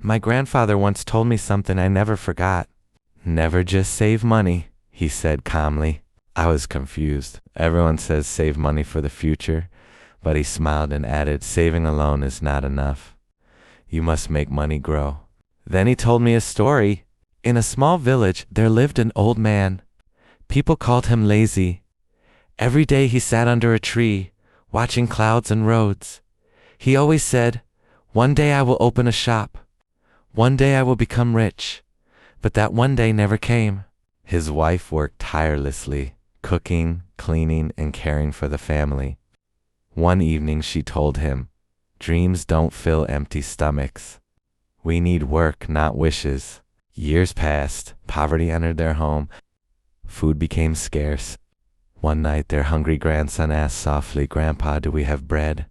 My grandfather once told me something I never forgot. Never just save money, he said calmly. I was confused. Everyone says save money for the future, but he smiled and added, saving alone is not enough. You must make money grow. Then he told me a story. In a small village, there lived an old man. People called him lazy. Every day he sat under a tree, watching clouds and roads. He always said, "One day I will open a shop. One day I will become rich." But that one day never came. His wife worked tirelessly, cooking, cleaning, and caring for the family. One evening she told him, "Dreams don't fill empty stomachs. We need work, not wishes." Years passed, poverty entered their home, food became scarce. One night their hungry grandson asked softly, "Grandpa, do we have bread?"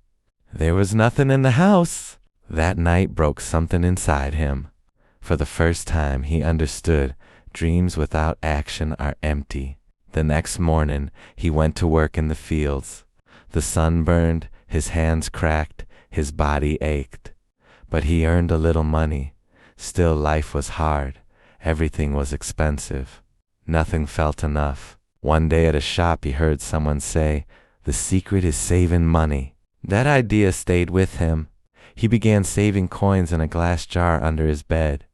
There was nothing in the house. That night broke something inside him. For the first time he understood dreams without action are empty. The next morning he went to work in the fields. The sun burned, his hands cracked, his body ached. But he earned a little money. Still life was hard. Everything was expensive. Nothing felt enough. One day at a shop he heard someone say, "The secret is saving money." That idea stayed with him. He began saving coins in a glass jar under his bed.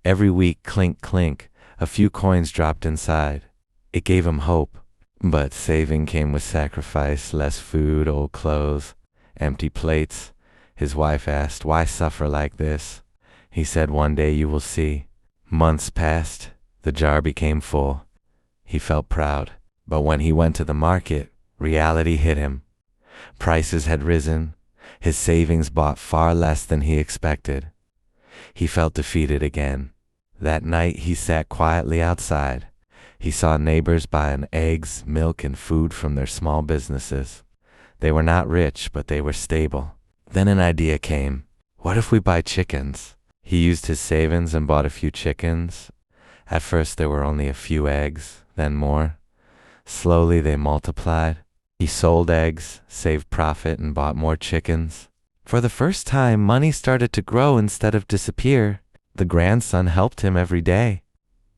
Every week, clink, clink, a few coins dropped inside. It gave him hope. But saving came with sacrifice, less food, old clothes, empty plates. His wife asked, "Why suffer like this?" He said, "One day you will see." Months passed. The jar became full. He felt proud. But when he went to the market, reality hit him. Prices had risen. His savings bought far less than he expected. He felt defeated again. That night he sat quietly outside. He saw neighbors buying eggs, milk, and food from their small businesses. They were not rich, but they were stable. Then an idea came. What if we buy chickens? He used his savings and bought a few chickens. At first there were only a few eggs, then more. Slowly they multiplied. He sold eggs, saved profit, and bought more chickens. For the first time, money started to grow instead of disappear. The grandson helped him every day.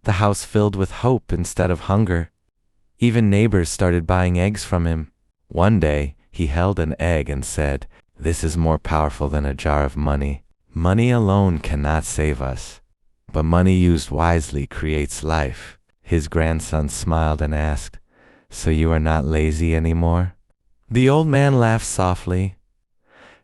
The house filled with hope instead of hunger. Even neighbors started buying eggs from him. One day, he held an egg and said, "This is more powerful than a jar of money. Money alone cannot save us. But money used wisely creates life." His grandson smiled and asked, "So you are not lazy anymore?" The old man laughed softly.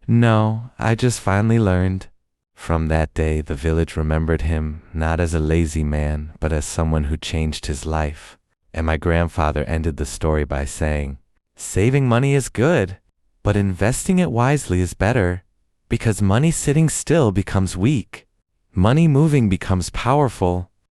"No, I just finally learned." From that day, the village remembered him not as a lazy man, but as someone who changed his life. And my grandfather ended the story by saying, "Saving money is good, but investing it wisely is better, because money sitting still becomes weak. Money moving becomes powerful.